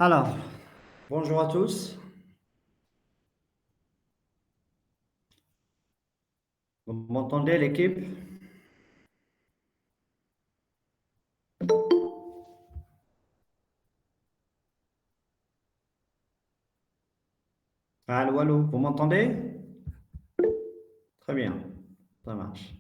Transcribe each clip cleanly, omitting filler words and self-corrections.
Alors, bonjour à tous. Vous m'entendez, l'équipe? Allô, allô, vous m'entendez? Très bien, ça marche.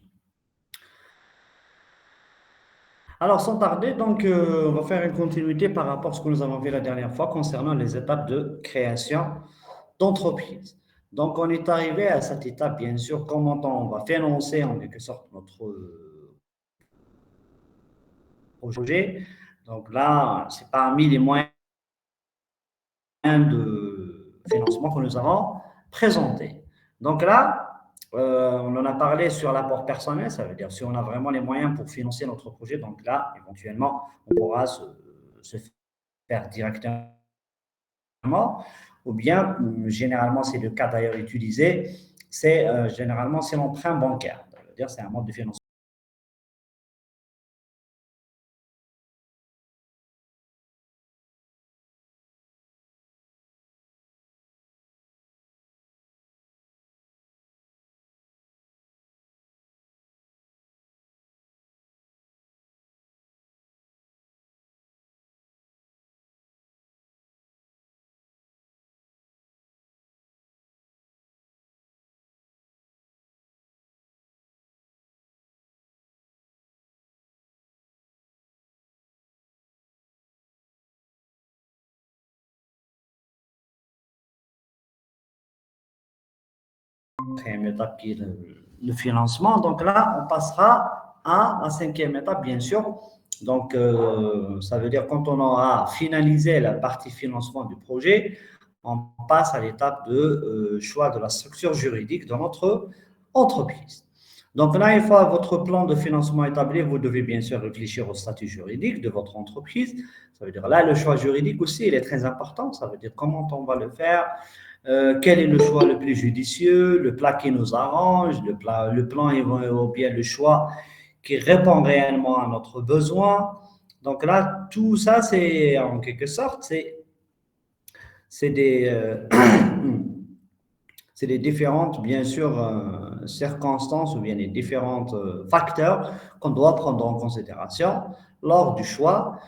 Alors, sans tarder, on va faire une continuité par rapport à ce que nous avons vu la dernière fois concernant les étapes de création d'entreprise. Donc, on est arrivé à cette étape, bien sûr, comment on va financer en quelque sorte notre projet. Donc là, c'est parmi les moyens de financement que nous avons présenté. Donc là, on en a parlé sur l'apport personnel, ça veut dire si on a vraiment les moyens pour financer notre projet, donc là, éventuellement, on pourra se faire directement, ou bien, généralement, c'est le cas d'ailleurs utilisé, c'est généralement c'est l'emprunt bancaire, ça veut dire c'est un mode de financement quatrième étape qui est le financement. Donc là, on passera à la cinquième étape, bien sûr. Donc, ça veut dire quand on aura finalisé la partie financement du projet, on passe à l'étape de choix de la structure juridique de notre entreprise. Donc là, une fois votre plan de financement établi, vous devez bien sûr réfléchir au statut juridique de votre entreprise. Ça veut dire là, le choix juridique aussi, il est très important. Ça veut dire comment on va le faire, quel est le choix le plus judicieux, le plat qui nous arrange, le plan ou bien le choix qui répond réellement à notre besoin. Donc là, tout ça, c'est en quelque sorte, c'est des, c'est les différentes, bien sûr, circonstances ou bien les différents facteurs qu'on doit prendre en considération lors du choix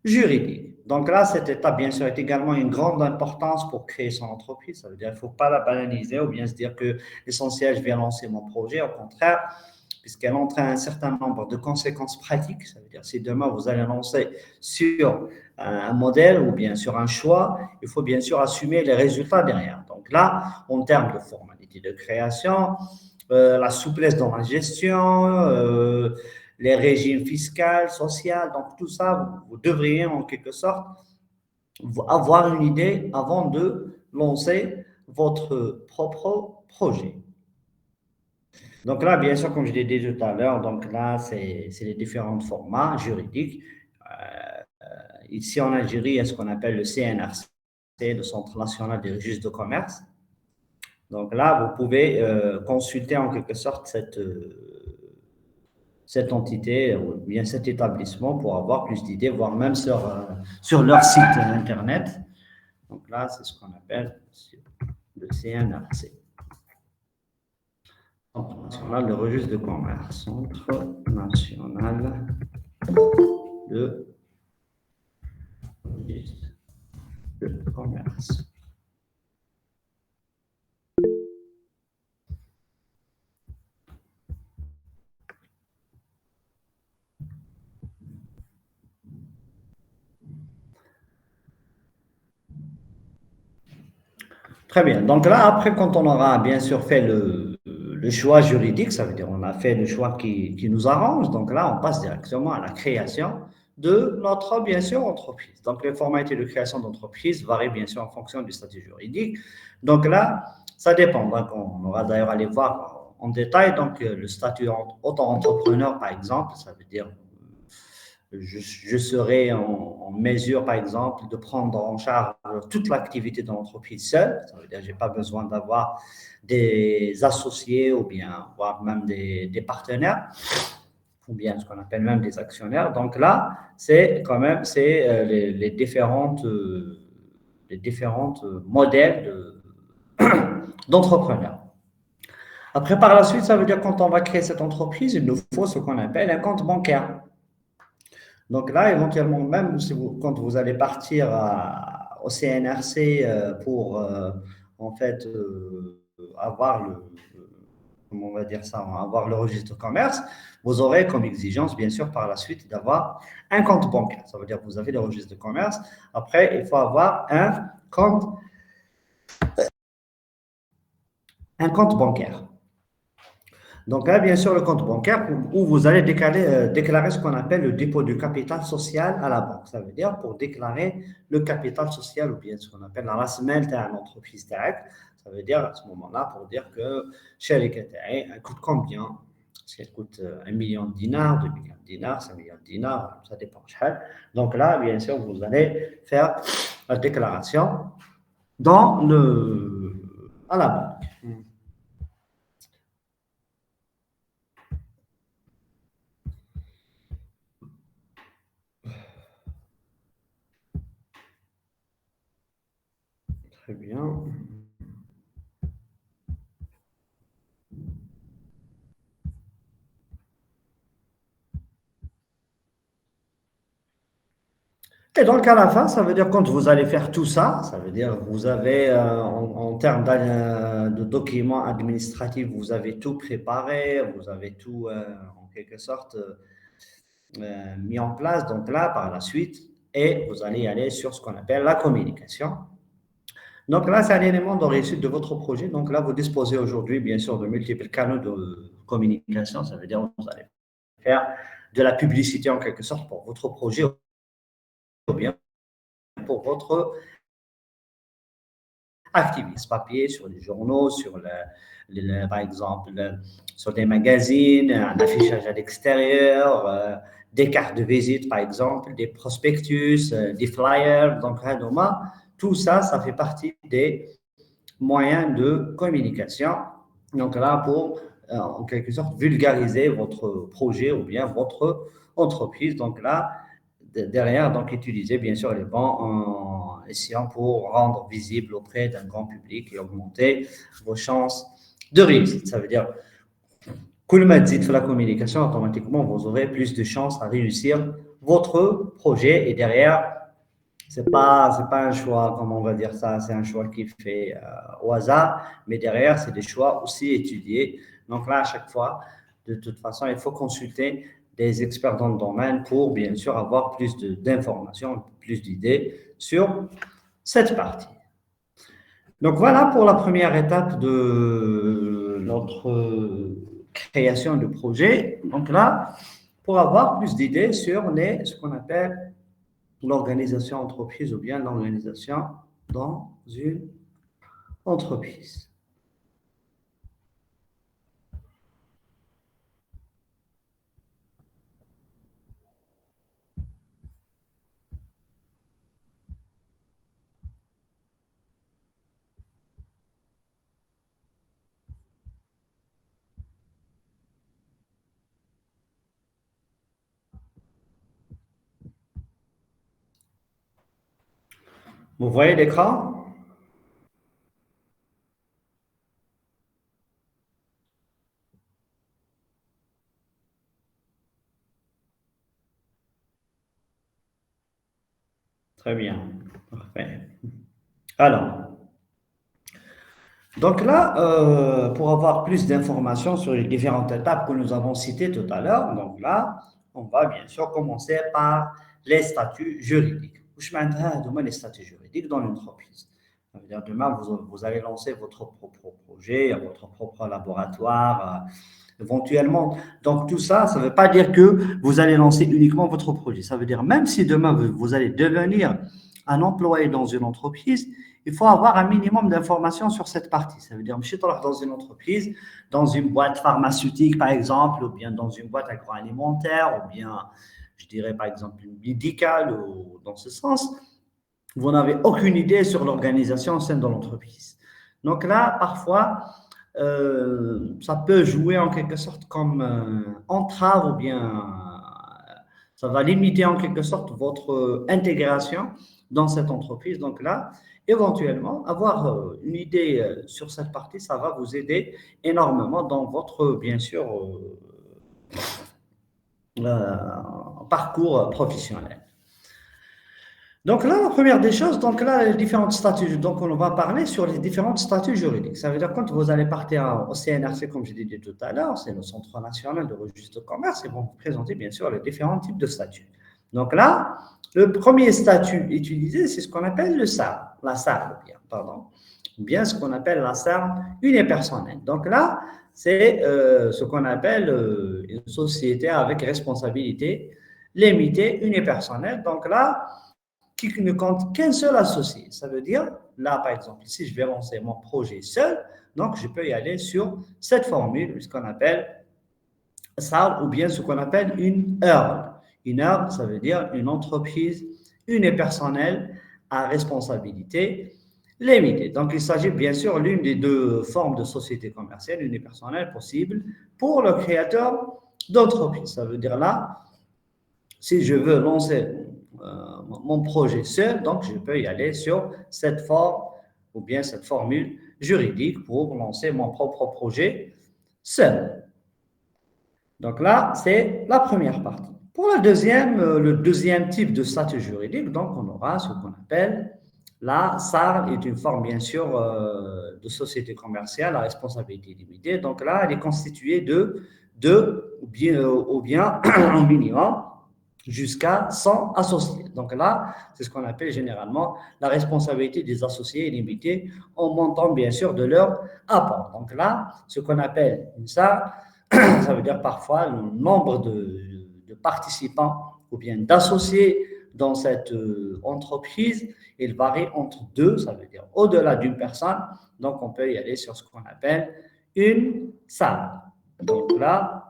juridique. Donc là, cette étape, bien sûr, est également une grande importance pour créer son entreprise. Ça veut dire qu'il ne faut pas la banaliser ou bien se dire que l'essentiel, je viens lancer mon projet. Au contraire, puisqu'elle entraîne un certain nombre de conséquences pratiques. Ça veut dire si demain vous allez lancer sur un modèle ou bien sur un choix, il faut bien sûr assumer les résultats derrière. Donc là, en termes de formalité de création, la souplesse dans la gestion, les régimes fiscaux, sociaux, donc tout ça, vous devriez en quelque sorte avoir une idée avant de lancer votre propre projet. Donc là, bien sûr, comme je l'ai dit tout à l'heure, donc là, c'est les différents formats juridiques. Ici en Algérie, il y a ce qu'on appelle le CNRC, le Centre national des registres de commerce. Donc là, vous pouvez consulter en quelque sorte cette entité ou bien cet établissement pour avoir plus d'idées, voire même sur leur site internet. Donc là, c'est ce qu'on appelle le CNRC. Centre national de registre de commerce. Centre national de registre de commerce. Très bien. Donc là, après, quand on aura bien sûr fait le choix juridique, ça veut dire on a fait le choix qui nous arrange, donc là, on passe directement à la création de notre, bien sûr, entreprise. Donc les formalités de création d'entreprise varient bien sûr en fonction du statut juridique. Donc là, ça dépend. Donc on aura d'ailleurs à aller voir en détail. Donc le statut auto-entrepreneur, par exemple, ça veut dire je serai en mesure, par exemple, de prendre en charge toute l'activité de l'entreprise seule. Ça veut dire que je n'ai pas besoin d'avoir des associés ou bien voire même des partenaires ou bien ce qu'on appelle même des actionnaires. Donc là, c'est quand même les différentes les différents modèles d'entrepreneurs. Après, par la suite, ça veut dire quand on va créer cette entreprise, il nous faut ce qu'on appelle un compte bancaire. Donc là, éventuellement, même si quand vous allez partir au CNRC pour en fait avoir comment on va dire ça, avoir le registre de commerce, vous aurez comme exigence, bien sûr, par la suite, d'avoir un compte bancaire. Ça veut dire que vous avez le registre de commerce. Après, il faut avoir un compte bancaire. Donc là, bien sûr, le compte bancaire où vous allez déclarer ce qu'on appelle le dépôt du capital social à la banque. Ça veut dire pour déclarer le capital social ou bien ce qu'on appelle la race-mel à une entreprise directe. Ça veut dire à ce moment-là pour dire que chez les KTI, elle coûte combien? Est-ce qu'elle coûte 1 million de dinars, 2 millions de dinars, 5 millions de dinars, ça dépend. Donc là, bien sûr, vous allez faire la déclaration à la banque. Très bien. Et donc, à la fin, ça veut dire quand vous allez faire tout ça, ça veut dire vous avez, en termes de documents administratifs, vous avez tout préparé, vous avez tout, en quelque sorte, mis en place. Donc là, par la suite, et vous allez aller sur ce qu'on appelle la communication. Donc là, c'est un élément de réussite de votre projet. Donc là, vous disposez aujourd'hui, bien sûr, de multiples canaux de communication. Ça veut dire que vous allez faire de la publicité en quelque sorte pour votre projet ou bien pour votre activisme papier, sur les journaux, par exemple, sur des magazines, un affichage à l'extérieur, des cartes de visite, par exemple, des prospectus, des flyers. Donc, tout ça, ça fait partie des moyens de communication. Donc là, pour, en quelque sorte, vulgariser votre projet ou bien votre entreprise. Donc là, derrière, donc utiliser bien sûr les bons en essayant pour rendre visible auprès d'un grand public et augmenter vos chances de réussite. Ça veut dire, que le dit de la communication, automatiquement, vous aurez plus de chances à réussir votre projet et derrière, c'est pas un choix, comment on va dire ça, c'est un choix qui fait au hasard, mais derrière, c'est des choix aussi étudiés. Donc là, à chaque fois, de toute façon, il faut consulter des experts dans le domaine pour, bien sûr, avoir plus d'informations, plus d'idées sur cette partie. Donc voilà pour la première étape de notre création de projet. Donc là, pour avoir plus d'idées sur ce qu'on appelle l'organisation entreprise ou bien l'organisation dans une entreprise. Vous voyez l'écran? Très bien. Parfait. Alors, donc là, pour avoir plus d'informations sur les différentes étapes que nous avons citées tout à l'heure, donc là, on va bien sûr commencer par les statuts juridiques. Je m'intéresse les statuts juridiques dans l'entreprise. Ça veut dire demain, vous allez lancer votre propre projet, votre propre laboratoire, éventuellement. Donc tout ça, ça ne veut pas dire que vous allez lancer uniquement votre projet. Ça veut dire même si demain, vous allez devenir un employé dans une entreprise, il faut avoir un minimum d'informations sur cette partie. Ça veut dire, je suis dans une entreprise, dans une boîte pharmaceutique, par exemple, ou bien dans une boîte agroalimentaire, ou bien, je dirais, par exemple, médicale, ou dans ce sens, vous n'avez aucune idée sur l'organisation au sein de l'entreprise. Donc là, parfois, ça peut jouer en quelque sorte comme entrave ou bien ça va limiter en quelque sorte votre intégration dans cette entreprise. Donc là, éventuellement, avoir une idée sur cette partie, ça va vous aider énormément dans votre, bien sûr, parcours professionnel. Donc là, la première des choses, donc là, les différents statuts, donc on va parler sur les différents statuts juridiques. Ça veut dire quand vous allez partir au CNRC, comme je l'ai dit tout à l'heure, c'est le Centre national de registre de commerce, ils vont vous présenter bien sûr les différents types de statuts. Donc là, le premier statut utilisé, c'est ce qu'on appelle le SAR, la SAR, ou bien ce qu'on appelle la SAR unipersonnelle. Donc là, c'est ce qu'on appelle une société avec responsabilité limitée unipersonnelle. Donc là, qui ne compte qu'un seul associé. Ça veut dire, là, par exemple, si je vais lancer mon projet seul, donc je peux y aller sur cette formule, ce qu'on appelle ça, ou bien ce qu'on appelle une EARL. Une EARL, ça veut dire une entreprise unipersonnelle à responsabilité limitée. Donc, il s'agit bien sûr l'une des deux formes de société commerciale unipersonnelle possible pour le créateur d'entreprise. Ça veut dire là, si je veux lancer mon projet seul, donc je peux y aller sur cette forme ou bien cette formule juridique pour lancer mon propre projet seul. Donc là, c'est la première partie. Pour le deuxième type de statut juridique, donc on aura ce qu'on appelle la SARL, est une forme bien sûr de société commerciale à responsabilité limitée. Donc là, elle est constituée de deux ou bien un minimum jusqu'à 100 associés. Donc là, c'est ce qu'on appelle généralement la responsabilité des associés limitée en montant bien sûr de leur apport. Donc là, ce qu'on appelle une SARL, ça veut dire parfois le nombre de participants ou bien d'associés dans cette entreprise, il varie entre deux, ça veut dire au-delà d'une personne. Donc, on peut y aller sur ce qu'on appelle une SARL. Donc là,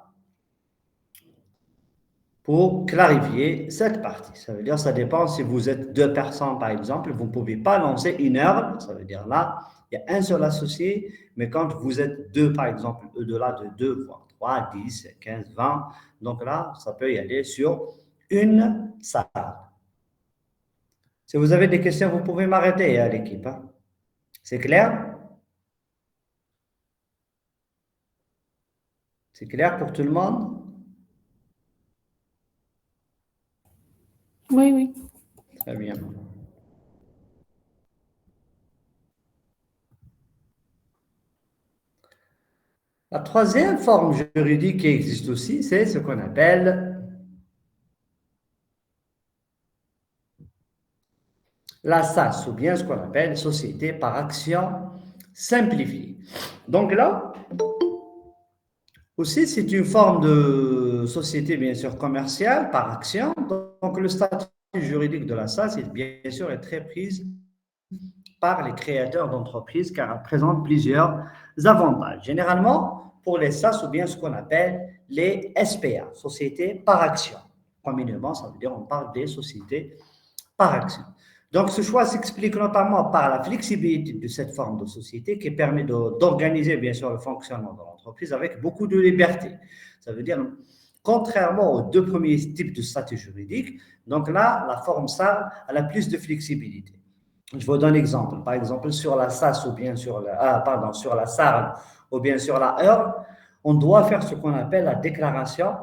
pour clarifier cette partie, ça veut dire ça dépend si vous êtes deux personnes, par exemple, vous ne pouvez pas lancer une heure, ça veut dire là, il y a un seul associé, mais quand vous êtes deux, par exemple, au-delà de deux, voire 3, 10, 15, 20, donc là, ça peut y aller sur une salle. Si vous avez des questions, vous pouvez m'arrêter à l'équipe. Hein. C'est clair? C'est clair pour tout le monde? Oui, oui. Très bien. La troisième forme juridique qui existe aussi, c'est ce qu'on appelle la SAS, ou bien ce qu'on appelle société par action simplifiée. Donc là, aussi, c'est une forme de société, bien sûr, commerciale par action. Donc, le statut juridique de la SAS, bien sûr, est très prise par les créateurs d'entreprises car elle présente plusieurs avantages. Généralement, pour les SAS, ou bien ce qu'on appelle les SPA, sociétés par action. Communément, ça veut dire on parle des sociétés par action. Donc, ce choix s'explique notamment par la flexibilité de cette forme de société qui permet d'organiser, bien sûr, le fonctionnement de l'entreprise avec beaucoup de liberté. Ça veut dire, contrairement aux deux premiers types de statut juridique, donc là, la forme SARL, elle a plus de flexibilité. Je vous donne un exemple. Par exemple, sur la SAS ou bien sur sur la SARL ou bien sur la EUR, on doit faire ce qu'on appelle la déclaration,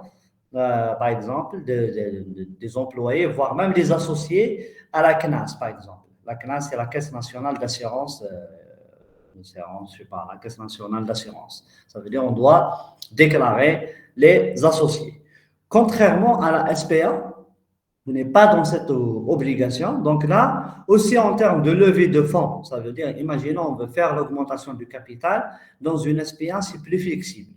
par exemple, des employés, voire même des associés à la CNAS, par exemple. La CNAS, c'est la Caisse nationale d'assurance, je sais pas, la Caisse nationale d'assurance. Ça veut dire on doit déclarer les associés. Contrairement à la SPA, vous n'êtes pas dans cette obligation. Donc là, aussi en termes de levée de fonds, ça veut dire, imaginons, on veut faire l'augmentation du capital dans une SPA, c'est plus flexible.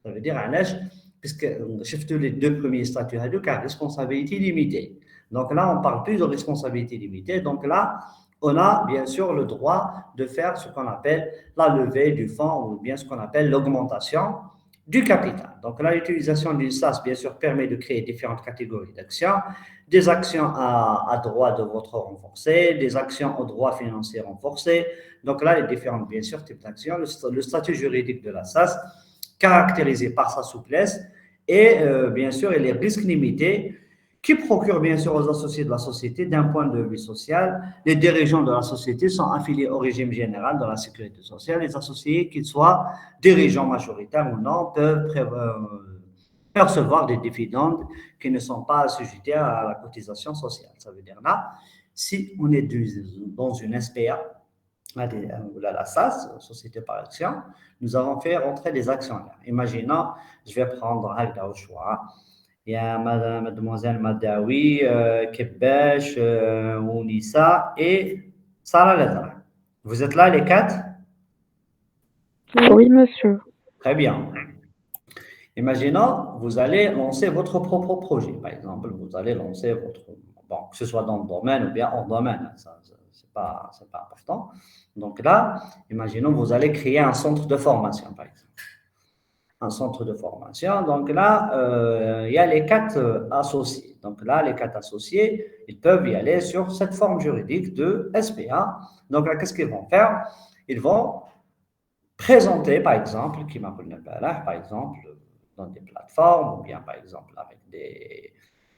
Ça veut dire, à l'âge, puisque je les deux premiers statuts car responsabilité limitée. Donc là, on parle plus de responsabilité limitée. Donc là, on a bien sûr le droit de faire ce qu'on appelle la levée du fonds ou bien ce qu'on appelle l'augmentation du capital. Donc là, l'utilisation d'une SAS, bien sûr, permet de créer différentes catégories d'actions, des actions à droit de vote renforcé, des actions au droit financier renforcé. Donc là, les différents, bien sûr, types d'actions. Le statut juridique de la SAS, caractérisé par sa souplesse et, bien sûr, et les risques limités qui procure bien sûr aux associés de la société d'un point de vue social. Les dirigeants de la société sont affiliés au régime général de la sécurité sociale. Les associés, qu'ils soient dirigeants majoritaires ou non, peuvent percevoir des dividendes qui ne sont pas assujettis à la cotisation sociale. Ça veut dire là, si on est dans une SPA, la SAS, Société par Action, nous avons fait rentrer des actionnaires. Imaginons, je vais prendre Agda au choix. Il y a mademoiselle Madawi, Kebesh, Ounissa et Sarah Lazara. Vous êtes là, les quatre? Oui, monsieur. Très bien. Imaginons, vous allez lancer votre propre projet. Par exemple, vous allez lancer votre, bon, que ce soit dans le domaine ou bien hors domaine, ça c'est pas important. Donc là, imaginons, vous allez créer un centre de formation, par exemple. Un centre de formation. Donc là, il y a les quatre associés. Donc là, les quatre associés, ils peuvent y aller sur cette forme juridique de SPA. Donc là, qu'est-ce qu'ils vont faire? Ils vont présenter, par exemple, qui m'appelle par exemple, dans des plateformes ou bien, par exemple,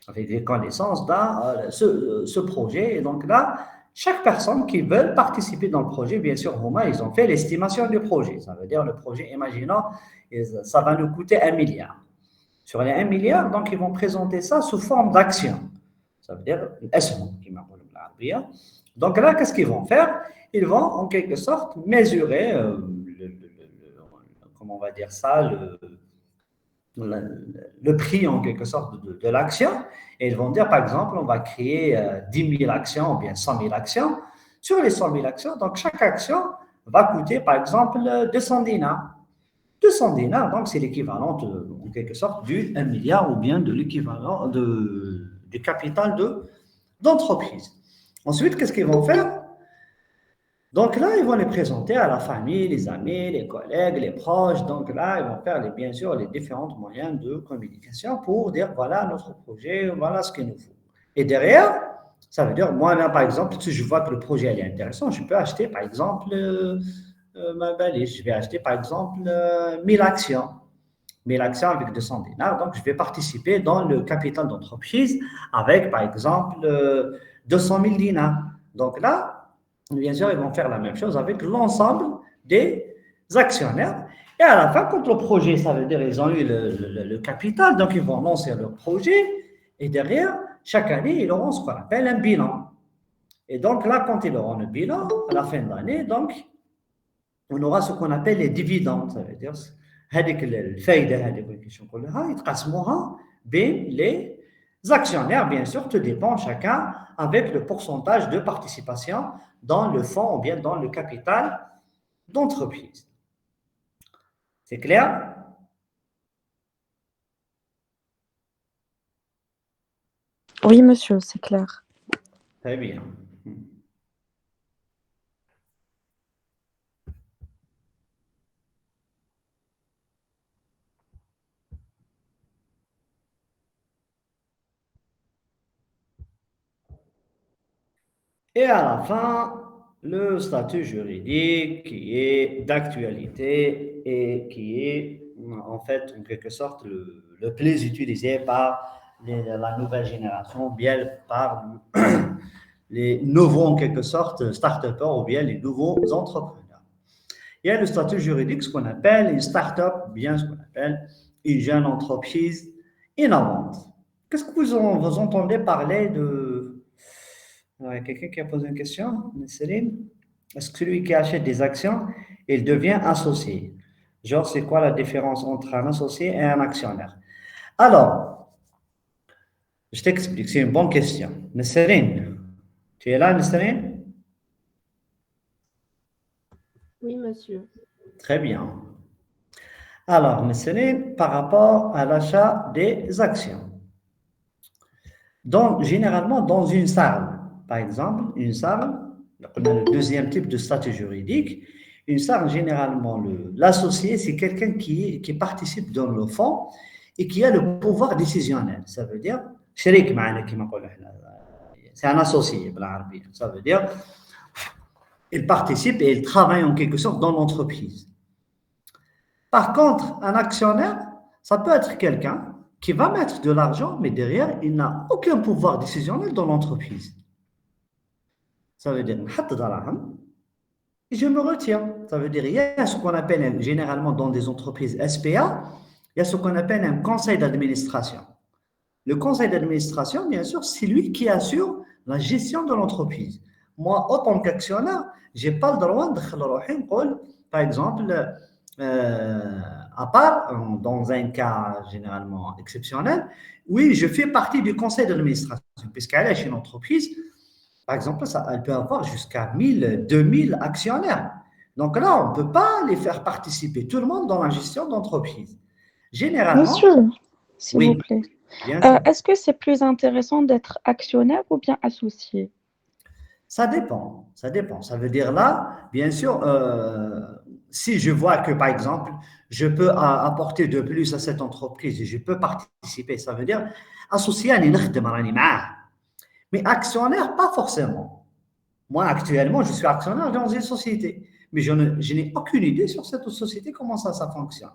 avec des connaissances dans ce projet. Et donc là, chaque personne qui veut participer dans le projet, bien sûr, ils ont fait l'estimation du projet. Ça veut dire le projet, imaginons, ça va nous coûter 1 milliard. Sur les 1 milliard, donc ils vont présenter ça sous forme d'action. Ça veut dire l'asma qui m'appelle l'arabia. Donc là, qu'est-ce qu'ils vont faire? Ils vont en quelque sorte mesurer, comment on va dire ça, le prix en quelque sorte de l'action. Et ils vont dire, par exemple, on va créer 10 000 actions ou bien 100 000 actions. Sur les 100 000 actions, donc chaque action va coûter, par exemple, 200 dinars. 200 dinars, donc c'est l'équivalent en quelque sorte du 1 milliard ou bien de l'équivalent du capital d'entreprise. Ensuite, qu'est-ce qu'ils vont faire? Donc là, ils vont les présenter à la famille, les amis, les collègues, les proches. Donc là, ils vont faire bien sûr les différents moyens de communication pour dire voilà notre projet, voilà ce qu'il nous faut. Et derrière, ça veut dire, moi là, par exemple, si je vois que le projet est intéressant, je peux acheter par exemple ma valise. Je vais acheter par exemple 1000 actions. 1000 actions avec 200 dinars. Donc, je vais participer dans le capital d'entreprise avec par exemple 200 000 dinars. Donc là, bien sûr, ils vont faire la même chose avec l'ensemble des actionnaires. Et à la fin, quand le projet, ça veut dire ils ont eu le capital, donc ils vont lancer leur projet. Et derrière, chaque année, ils auront ce qu'on appelle un bilan. Et donc là, quand ils auront le bilan, à la fin de l'année, donc, on aura ce qu'on appelle les dividendes. Ça veut dire, هذيك الفايدة هذيك اللي نقولها يتقسموها بين les actionnaires, bien sûr, tout dépend chacun avec le pourcentage de participation dans le fonds ou bien dans le capital d'entreprise. C'est clair? Oui, monsieur, c'est clair. Très bien. Et à la fin, le statut juridique qui est d'actualité et qui est en fait en quelque sorte le plus utilisé par la nouvelle génération, bien par les nouveaux en quelque sorte start-upers ou bien les nouveaux entrepreneurs. Il y a le statut juridique, ce qu'on appelle une start-up, bien ce qu'on appelle une jeune entreprise innovante. Qu'est-ce que vous entendez parler de... Ouais, quelqu'un qui a posé une question, Céline? Est-ce que celui qui achète des actions, il devient associé? Genre, c'est quoi la différence entre un associé et un actionnaire? Alors, je t'explique, c'est une bonne question. Céline, tu es là, Céline? Oui, monsieur. Très bien. Alors, Céline, par rapport à l'achat des actions. Donc, généralement, dans une salle, par exemple, une salle, on a le deuxième type de statut juridique. Une salle, généralement, l'associé, c'est quelqu'un qui participe dans le fond et qui a le pouvoir décisionnel. Ça veut dire, c'est un associé, ça veut dire, il participe et il travaille en quelque sorte dans l'entreprise. Par contre, un actionnaire, ça peut être quelqu'un qui va mettre de l'argent, mais derrière, il n'a aucun pouvoir décisionnel dans l'entreprise. Ça veut dire, et je me retiens. Ça veut dire, il y a ce qu'on appelle généralement dans des entreprises SPA, il y a ce qu'on appelle un conseil d'administration. Le conseil d'administration, bien sûr, c'est lui qui assure la gestion de l'entreprise. Moi, en tant qu'actionnaire, je n'ai pas le droit de, par exemple, à part dans un cas généralement exceptionnel, oui, je fais partie du conseil d'administration, puisqu'elle est chez une entreprise, par exemple, ça, elle peut avoir jusqu'à 1000, 2000 actionnaires. Donc là, on ne peut pas les faire participer tout le monde dans la gestion d'entreprise. Généralement, Monsieur, s'il vous oui, plaît, bien sûr. est-ce que c'est plus intéressant d'être actionnaire ou bien associé? Ça dépend, ça dépend. Ça veut dire là, bien sûr, si je vois que, par exemple, je peux apporter de plus à cette entreprise et je peux participer, ça veut dire associé à une mais actionnaire, pas forcément. Moi, actuellement, je suis actionnaire dans une société, mais je n'ai aucune idée sur cette société, comment ça fonctionne.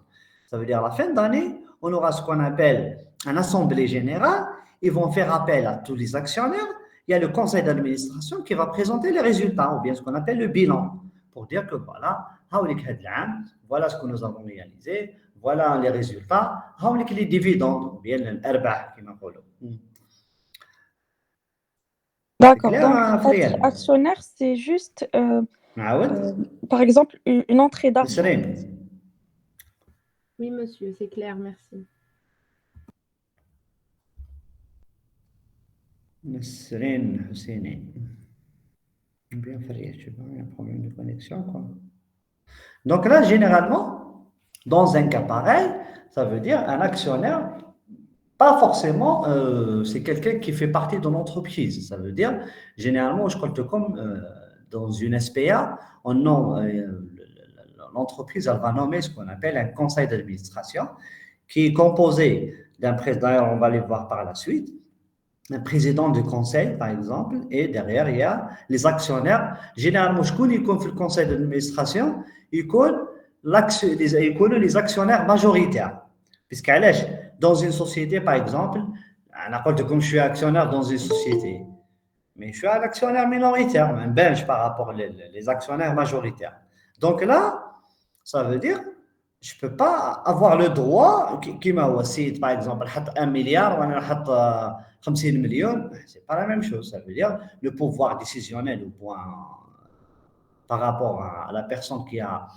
Ça veut dire à la fin d'année, on aura ce qu'on appelle une assemblée générale, ils vont faire appel à tous les actionnaires, il y a le conseil d'administration qui va présenter les résultats, ou bien ce qu'on appelle le bilan, pour dire que voilà, voilà ce que nous avons réalisé, voilà les résultats, les dividendes, ou bien l'arbah, qui m'appelle. C'est D'accord, clair, donc hein, être Friel? actionnaire, c'est juste, Aoud? par exemple, une entrée d'argent. Nesrine. Oui, monsieur, c'est clair, merci. Nesrine Husseini. Bien, Friel, je sais pas, il y a un problème de connexion, quoi. Donc là, généralement, dans un cas pareil, ça veut dire un actionnaire, pas forcément, c'est quelqu'un qui fait partie de l'entreprise. Ça veut dire, généralement, je crois que comme dans une SPA, l'entreprise, elle va nommer ce qu'on appelle un conseil d'administration, qui est composé d'un président, d'ailleurs, on va les voir par la suite, un président du conseil, par exemple, et derrière, il y a les actionnaires. Généralement, je connais comme le conseil d'administration, ils connaissent les actionnaires majoritaires. Puisqu'allez, dans une société, par exemple, n'importe comme je suis actionnaire dans une société, mais je suis un actionnaire minoritaire, un bench par rapport aux actionnaires majoritaires. Donc là, ça veut dire je ne peux pas avoir le droit, qui m'a aussi, par exemple, 1 milliard ou 50 millions, ce n'est pas la même chose. Ça veut dire le pouvoir décisionnel au point, par rapport à la personne qui a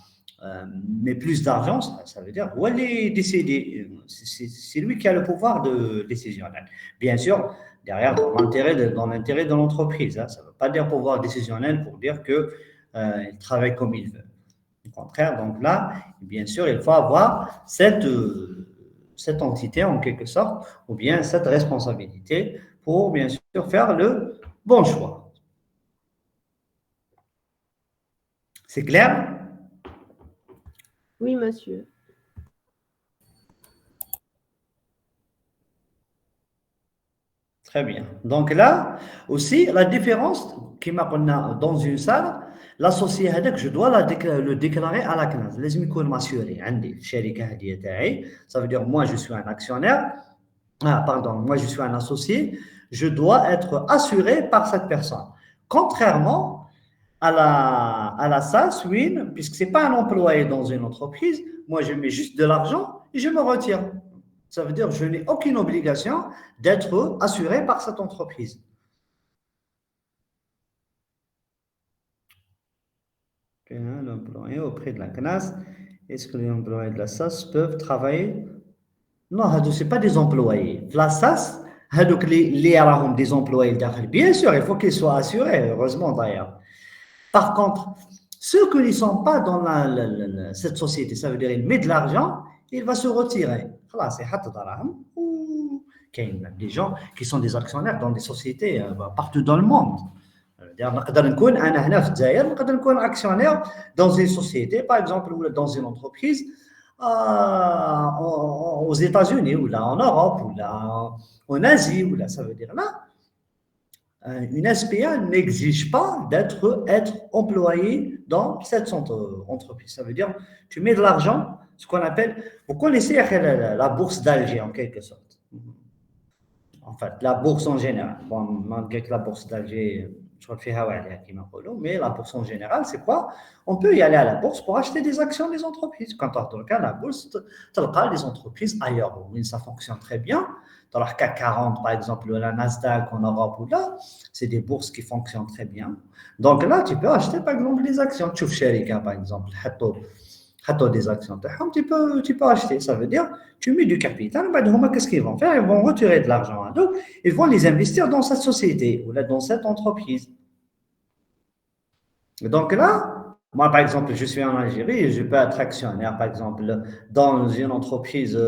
mais plus d'argent, ça veut dire où elle est décédée. C'est lui qui a le pouvoir de décisionnel. Bien sûr, derrière, dans l'intérêt de l'entreprise. Hein, ça ne veut pas dire pouvoir décisionnel pour dire qu'il travaille comme il veut. Au contraire, donc là, bien sûr, il faut avoir cette entité en quelque sorte, ou bien cette responsabilité pour bien sûr faire le bon choix. C'est clair? Oui, monsieur. Très bien. Donc là, aussi, la différence qui m'a dans une salle, l'associé هذاك, je dois le déclarer à la CNAS. لازم يكون m'assuré عندي الشركة هذه تاعي. Ça veut dire, moi, je suis un actionnaire. Ah, pardon, moi, je suis un associé. Je dois être assuré par cette personne. Contrairement à la SAS, Win, puisque ce n'est pas un employé dans une entreprise, moi, je mets juste de l'argent et je me retire. Ça veut dire que je n'ai aucune obligation d'être assuré par cette entreprise. L'employé auprès de la CNAS, est-ce que les employés de la SAS peuvent travailler? Non, ce ne pas des employés. La SAS, les des employés bien sûr, il faut qu'ils soient assurés, heureusement d'ailleurs. Par contre, ceux qui ne sont pas dans cette société, ça veut dire qu'il met de l'argent, il va se retirer. Il y a des gens qui sont des actionnaires dans des sociétés partout dans le monde. نقدر نكون انا هنا في الجزائر نقدر نكون actionnaire dans une société par exemple ou dans une entreprise aux États-Unis ou là en Europe ou là en Asie ou là ça veut dire là une SPA n'exige pas être employé dans cette entreprise. Ça veut dire tu mets de l'argent, ce qu'on appelle, vous connaissez la bourse d'Alger en quelque sorte. en fait, la bourse en général. Bon, malgré que la bourse d'Alger, je crois que mais la bourse en général, c'est quoi? On peut y aller à la bourse pour acheter des actions des entreprises. Quand on regarde la bourse, tu as des entreprises ailleurs où ça fonctionne très bien. Dans le CAC 40, par exemple, la Nasdaq en Europe, ou là, c'est des bourses qui fonctionnent très bien. Donc là, tu peux acheter, par exemple, des actions. Tu Sherika, par exemple, des actions. Tu peux acheter. Ça veut dire, tu mets du capital, qu'est-ce qu'ils vont faire? Ils vont retirer de l'argent à nous, ils vont les investir dans cette société ou là, dans cette entreprise. Donc là, moi, par exemple, je suis en Algérie et je peux être actionnaire, par exemple, dans une entreprise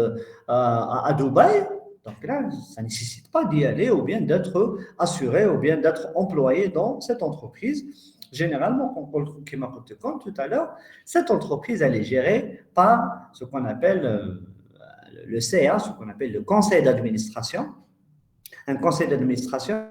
à Dubaï. Donc là, ça ne nécessite pas d'y aller ou bien d'être assuré ou bien d'être employé dans cette entreprise. Généralement, comme m'a dit tout à l'heure, cette entreprise, elle est gérée par ce qu'on appelle le CA, ce qu'on appelle le conseil d'administration. Un conseil d'administration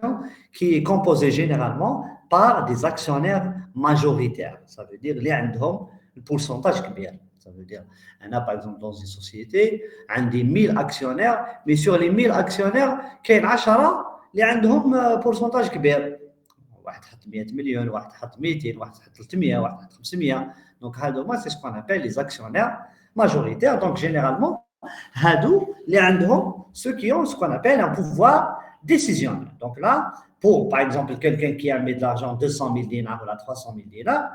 qui est composé généralement par des actionnaires majoritaires. Ça veut dire les ont le pourcentage كبير. Ça veut dire, on a par exemple dans une société, un des 1000 actionnaires, mais sur les 1000 actionnaires, il y a 10 qui ont pourcentage كبير. واحد حط 100 مليون, واحد حط 200, واحد حط 300, واحد حط 500. Donc, c'est ce qu'on appelle les actionnaires majoritaires. Donc, généralement, ceux qui ont ce qu'on appelle un pouvoir décisionnel. Donc là, pour par exemple quelqu'un qui a mis de l'argent 200 000 dinars ou là 300 000 dinars,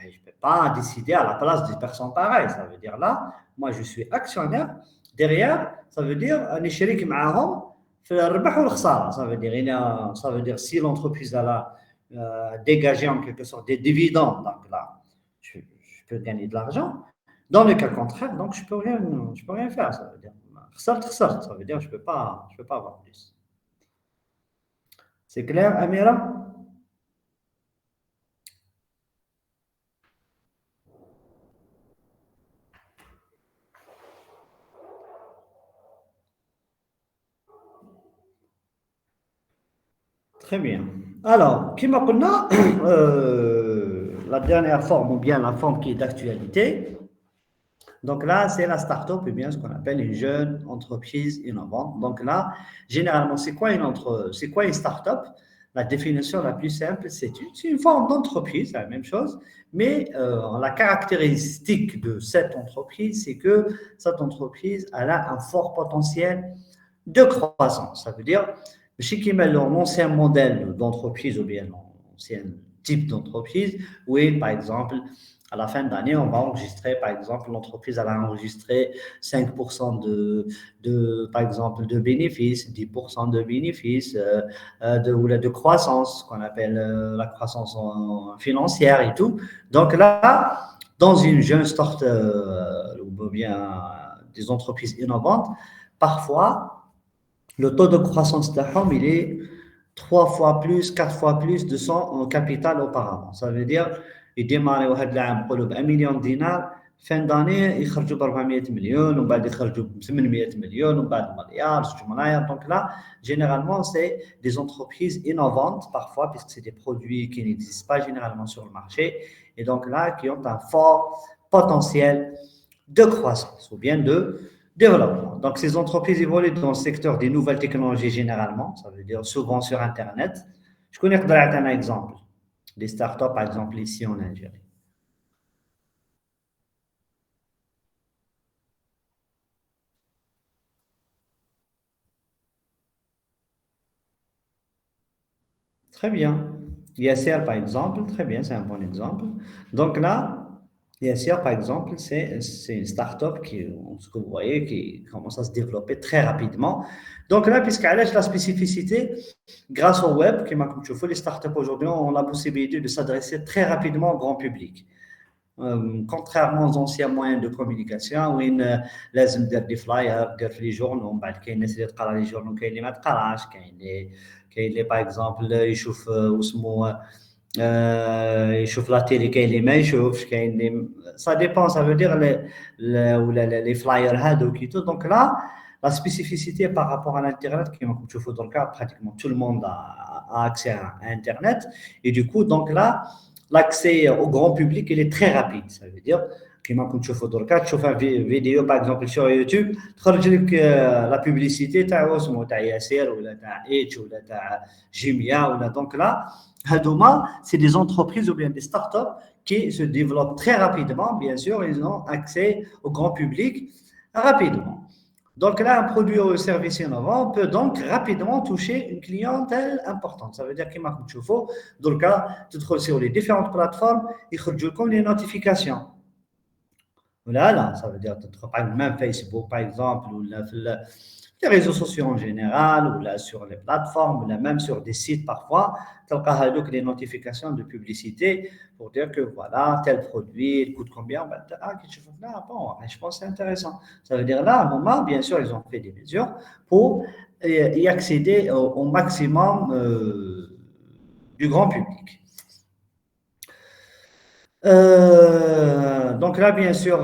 je ne peux pas décider à la place des personnes pareilles. Ça veut dire là, moi je suis actionnaire. Derrière, ça veut dire un échec معاهم في الربح والخسارة. Ça veut dire si l'entreprise a dégagé en quelque sorte des dividendes, donc là, je peux gagner de l'argent. Dans le cas contraire, donc je peux rien faire. Ça veut dire ça veut dire je peux pas avoir plus. C'est clair, Amira? Très bien. Alors, qui m'a dit la dernière forme ou bien la forme qui est d'actualité. Donc là, c'est la start-up, ou bien ce qu'on appelle une jeune entreprise innovante. Donc là, généralement, c'est quoi une start-up? La définition la plus simple, c'est une forme d'entreprise, c'est la même chose, mais la caractéristique de cette entreprise, c'est que cette entreprise elle a un fort potentiel de croissance. Ça veut dire, chez qui met l'ancien modèle d'entreprise ou bien l'ancien type d'entreprise, oui, par exemple, à la fin d'année, on va enregistrer, par exemple, l'entreprise elle a enregistré 5% par exemple, de bénéfices, 10% de bénéfices, de croissance, ce qu'on appelle la croissance financière et tout. Donc là, dans une jeune start-up ou bien des entreprises innovantes, parfois, le taux de croissance de il est 3 fois plus, 4 fois plus de son capital auparavant. Ça veut dire يديماريو هذا العام نقولوا ب 1 مليون دينار فان داني يخرجوا ب 400 مليون ومن بعد يخرجوا ب 800 مليون ومن بعد مليار 6 ملاير. Donc là, généralement, c'est des entreprises innovantes parfois puisque c'est des produits qui n'existent pas généralement sur le marché et donc là, qui ont un fort potentiel de croissance ou bien de développement. Donc, ces entreprises évoluent dans le secteur des nouvelles technologies généralement, ça veut dire souvent sur Internet. Je connais un exemple. Des startups, par exemple, ici en Algérie. Très bien. ISR, par exemple, très bien, c'est un bon exemple. Donc là, ISR, par exemple, c'est une startup qui, ce que vous voyez, qui commence à se développer très rapidement. Donc là, puisqu'elle a la spécificité, grâce au web, comme tu vois, les startups aujourd'hui ont la possibilité de s'adresser très rapidement au grand public. Contrairement aux anciens moyens de communication وين لازم دير دي فلاير دير في لي جورنو ومن بعد كاين الناس اللي تقرا لي جورنو كاين اللي ما تقراش كاين اللي باغ اكزومبل يشوف واسمو يشوف لا تيلي كاين اللي ما يشوفش كاين اللي ça dépend ça veut dire les flyers هادو كي تو دونك لا la spécificité par rapport à l'internet qui comme tu vois dans le cas pratiquement tout le monde a accès à internet et du coup donc là l'accès au grand public, il est très rapide. Ça veut dire, كيما كنت تشوفوا دركا تشوف فيديو باغ اكزومبل sur يوتيوب تخرج لك لا بوبليسيتي تاع اسمه تاع ياسير ولا تاع ايتش ولا تاع جيميا ولا دونك لا هادوما سي دي entreprises ou bien des startups qui se développent très rapidement bien sûr ils ont accès au grand public rapidement. Donc là, un produit ou un service innovant peut donc rapidement toucher une clientèle importante. Ça veut dire qu'il m'a coûté chaud. Dans le cas, tu trouves sur les différentes plateformes, ils reçoivent comme les notifications. Voilà, ça veut dire que même Facebook, par exemple, ou les réseaux sociaux en général, ou là sur les plateformes, ou là même sur des sites parfois, tu as des notifications de publicité pour dire que voilà, tel produit, il coûte combien. Bon, je pense que c'est intéressant. Ça veut dire là, à un moment, bien sûr, ils ont fait des mesures pour y accéder au maximum du grand public. Donc là, bien sûr,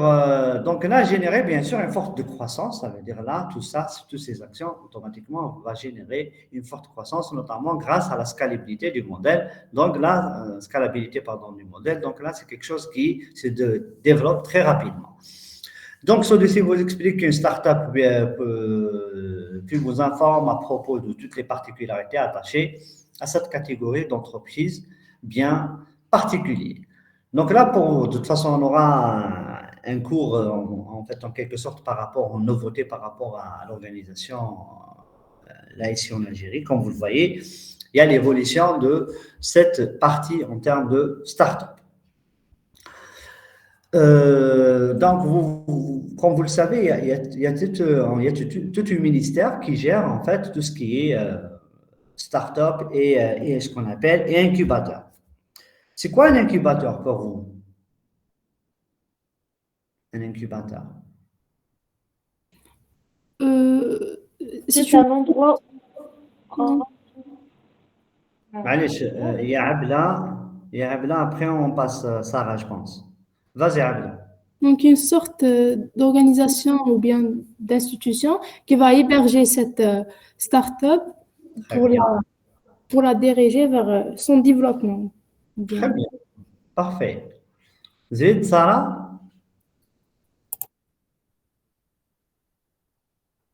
donc là, générer bien sûr une forte croissance. Ça veut dire là, tout ça, toutes ces actions, automatiquement, va générer une forte croissance, notamment grâce à la scalabilité du modèle. Donc la scalabilité, pardon, du modèle. Donc là, c'est quelque chose qui se développe très rapidement. Donc, celui-ci vous explique qu'une startup puis vous informe à propos de toutes les particularités attachées à cette catégorie d'entreprise bien particulière. Donc là, de toute façon, on aura un cours, en fait, en quelque sorte, par rapport aux nouveautés, par rapport à l'organisation là ici en Algérie. Comme vous le voyez, il y a l'évolution de cette partie en termes de start-up. Donc, comme vous le savez, il y a tout un ministère qui gère, en fait, tout ce qui est start-up et ce qu'on appelle incubateur. C'est quoi un incubateur pour vous? Un incubateur. C'est un endroit où... معلش يا عبلة après on passe Sarah je pense. Vas-y Abla. Donc, une sorte d'organisation ou bien d'institution qui va héberger cette start-up pour la diriger vers son développement. Très bien. Parfait. Zid, Sarah?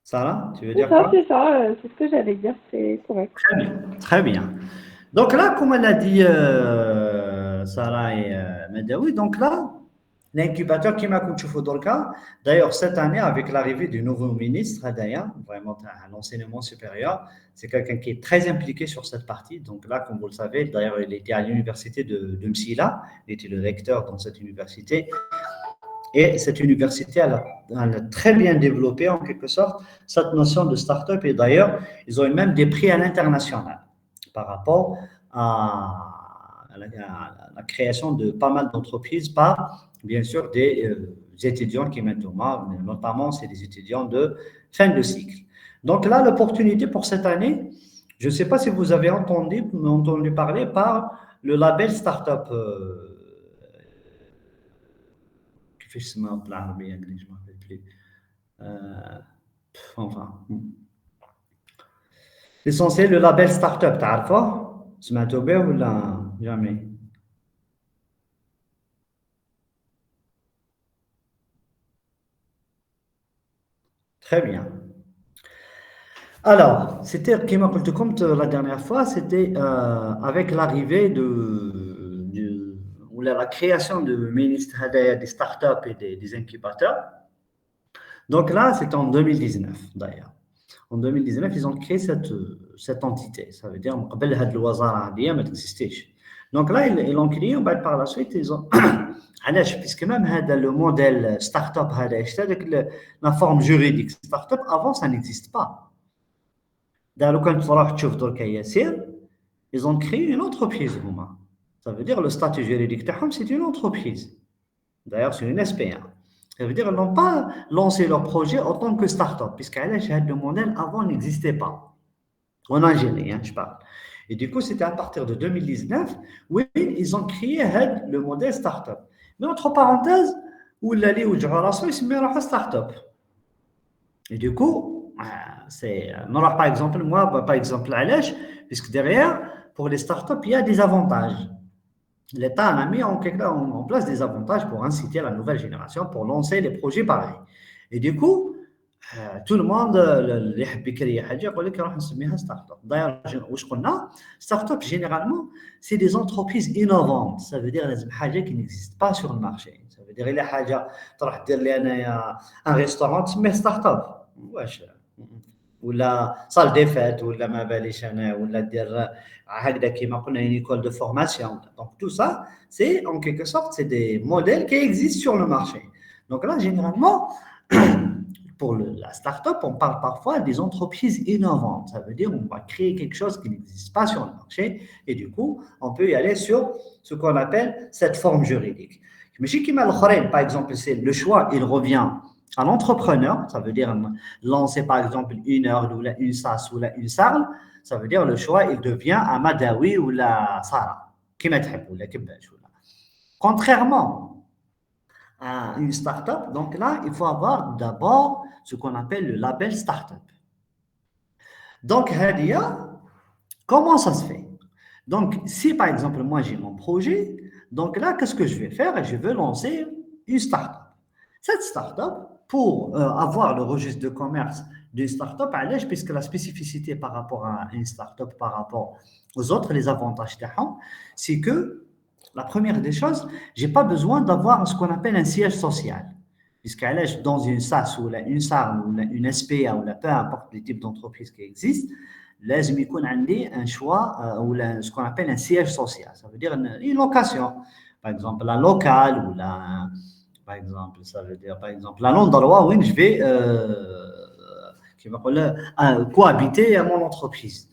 Sarah, tu veux dire quoi? C'est ça, c'est ce que j'allais dire, c'est correct. Très bien, très bien. Donc là, comme elle a dit Sarah et Medawi, donc là, l'incubateur qui m'a coûté Fodorka, d'ailleurs cette année, avec l'arrivée du nouveau ministre, Hadaya, vraiment à l'enseignement supérieur, c'est quelqu'un qui est très impliqué sur cette partie. Donc là, comme vous le savez, d'ailleurs, il était à l'université de Msila, il était le recteur dans cette université. Et cette université, elle a très bien développé, en quelque sorte, cette notion de start-up. Et d'ailleurs, ils ont eu même des prix à l'international par rapport à la création de pas mal d'entreprises par, bien sûr, des étudiants qui maintenant, notamment, c'est des étudiants de fin de cycle. Donc là, l'opportunité pour cette année, je ne sais pas si vous avez entendu parler par le label Startup. كيفاش اسمها بالعربية انجليزي ما عرفت لي enfin l'essentiel le label startup تعرفه سمعتوا به ولا jamais très bien alors c'était كما قلت لكم la dernière fois c'était avec l'arrivée ou la création du ministre des startups et des incubateurs. Donc là, c'est en 2019 d'ailleurs. En 2019, ils ont créé cette entité. Ça veut dire que donc là, ils l'ont créé, par la suite, ils ont... puisque même le modèle startup, la forme juridique startup, avant, ça n'existe pas. Ils ont créé une entreprise. Ça veut dire le statut juridique, c'est une entreprise. D'ailleurs, c'est une SPA. Ça veut dire qu'ils n'ont pas lancé leur projet en tant que start-up, puisque le modèle avant n'existait pas. En Algérie, je parle. Et du coup, c'était à partir de 2019 où ils ont créé le modèle start-up. Mais entre parenthèses, où l'allée où je relation, ils se mettent start-up. Et du coup, c'est. Par exemple, moi, par exemple, puisque derrière, pour les start-up, il y a des avantages. l'État a mis en place des avantages pour inciter la nouvelle génération pour lancer les projets pareils. Et du coup, tout le monde اللي يحب يكري حاجه يقول لك راح نسميها ستارت اب. D'ailleurs, واش قلنا start up généralement c'est des entreprises innovantes, ça veut dire لازم حاجه qui n'existe pas sur le marché. Ça veut dire الا حاجه تروح دير لي انايا ان ريستورون تسميه ستارت اب واش ولا صال دي فات ولا ما باليش انا ولا دير هكذا كيما قلنا une école de formation. Donc tout ça c'est en quelque sorte c'est des modèles qui existent sur le marché. Donc là généralement pour la start-up, on parle parfois des entreprises innovantes. Ça veut dire qu'on va créer quelque chose qui n'existe pas sur le marché et du coup, on peut y aller sur ce qu'on appelle cette forme juridique. Mais chez Kimal Khoren, par exemple, c'est le choix, il revient à l'entrepreneur. Ça veut dire lancer par exemple une heure ou une SAS ou une SARL. Ça veut dire le choix, il devient à Madawi ou la Sara. Contrairement à une start-up, donc là, il faut avoir d'abord ce qu'on appelle le label start-up. Donc, Hadia, comment ça se fait? Donc, si par exemple, moi j'ai mon projet, donc là, qu'est-ce que je vais faire? Je veux lancer une start-up. Cette start-up, pour avoir le registre de commerce d'une start-up, puisque la spécificité par rapport à une start-up, par rapport aux autres, les avantages, c'est que la première des choses, je n'ai pas besoin d'avoir ce qu'on appelle un siège social. Puisqu'elle est dans une SAS ou une SARM ou une SPA ou peu importe les types d'entreprises qui existent, لازم يكون عندي un choix ou ce qu'on appelle un siège social. Ça veut dire une location. Par exemple, la locale ou par exemple, ça veut dire par exemple l'endroit où je vais cohabiter à mon entreprise.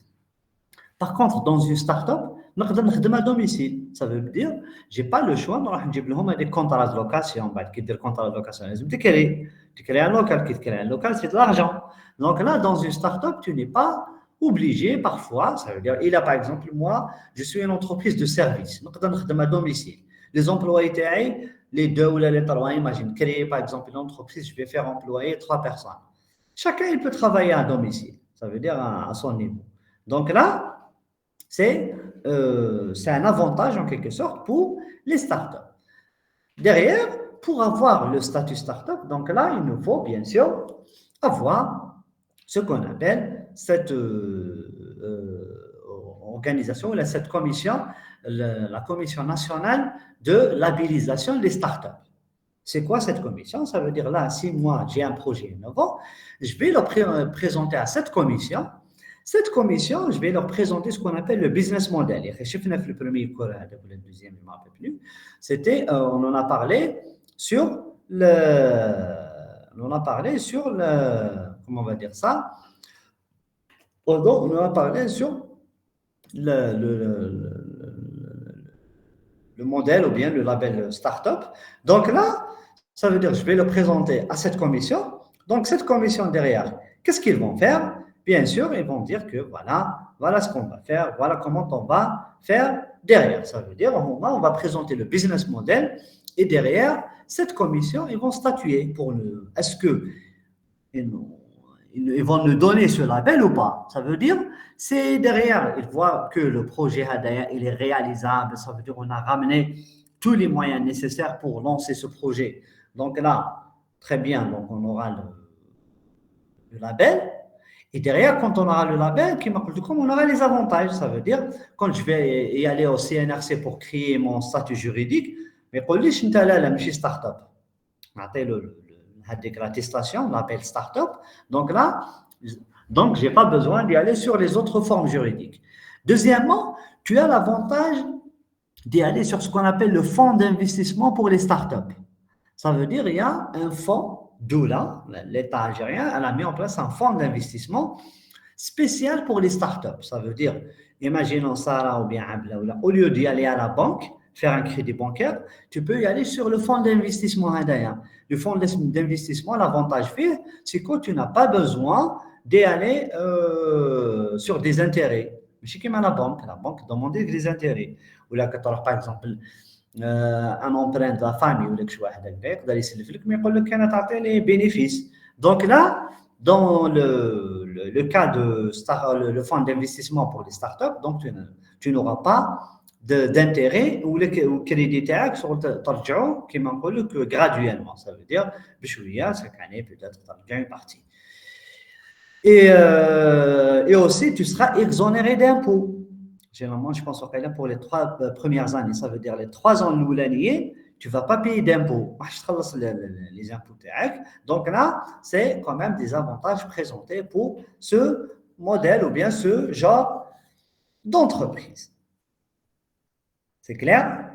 Par contre, dans une start-up, نقدر نخدم à domicile. Ça veut dire j'ai pas le choix نروح نجيب لهم هذيك contrat de location. بعد كي دير contrat de location لازم تكري un local. كي تكري un local c'est de l'argent. Donc là dans une start-up tu n'es pas obligé parfois. Ça veut dire il a par exemple moi je suis une entreprise de service نقدر نخدم à domicile. Les employés تاعي les deux ou les trois, imagine créer par exemple une entreprise, je vais faire employer 3 personnes. Chacun il peut travailler à domicile. Ça veut dire à son niveau. Donc là c'est un avantage en quelque sorte pour les startups. Derrière, pour avoir le statut startup, donc là, il nous faut bien sûr avoir ce qu'on appelle cette organisation, cette commission, la commission nationale de labellisation des startups. C'est quoi cette commission? Ça veut dire là, si moi j'ai un projet innovant, je vais le présenter à cette commission. Cette commission, je vais leur présenter ce qu'on appelle le business model. Le premier cours, le deuxième, je ne me rappelle plus. C'était, on en a parlé sur comment on va dire ça? On en a parlé sur le modèle ou bien le label startup. Donc là, ça veut dire je vais le présenter à cette commission. Donc cette commission derrière, qu'est-ce qu'ils vont faire? Bien sûr, ils vont dire que voilà ce qu'on va faire, voilà comment on va faire derrière. Ça veut dire, on va présenter le business model et derrière, cette commission, ils vont statuer pour est-ce qu'ils vont nous donner ce label ou pas. Ça veut dire, c'est derrière, ils voient que le projet il est réalisable. Ça veut dire qu'on a ramené tous les moyens nécessaires pour lancer ce projet. Donc là, très bien, donc on aura le label. Et derrière, quand on aura le label, on aura les avantages. Ça veut dire, quand je vais y aller au CNRC pour créer mon statut juridique, mais pour lui, je suis start-up. L'attestation, on l'appelle start-up. Donc là, je n'ai pas besoin d'y aller sur les autres formes juridiques. Deuxièmement, tu as l'avantage d'y aller sur ce qu'on appelle le fonds d'investissement pour les start-up. Ça veut dire, il y a un fonds Doula, l'État algérien, elle a mis en place un fonds d'investissement spécial pour les startups. Ça veut dire, imaginons Sarah ou bien Abla, au lieu d'y aller à la banque, faire un crédit bancaire, tu peux y aller sur le fonds d'investissement. Le fonds d'investissement, l'avantage fait, c'est que tu n'as pas besoin d'y aller sur des intérêts. Je sais la banque demande des intérêts. Ou là, par exemple, un emprunt de la famille ou quelque chose يقدر يسلف لك mais يقول لك انا تعطي لي bénéfice. Donc là dans le cas de le fonds d'investissement pour les startups, donc tu n'auras pas d'intérêt ou le crédit تاعك شغل ترجعه كيما نقول لك graduellement, ça veut dire بشويه chaque année peut-être ترجع une partie. Et aussi, tu seras exonéré d'impôts. Généralement, je pense au cas pour les 3 premières années, ça veut dire les 3 ans l'oulanier, tu ne vas pas payer d'impôts. Les impôts. Donc là, c'est quand même des avantages présentés pour ce modèle ou bien ce genre d'entreprise. C'est clair?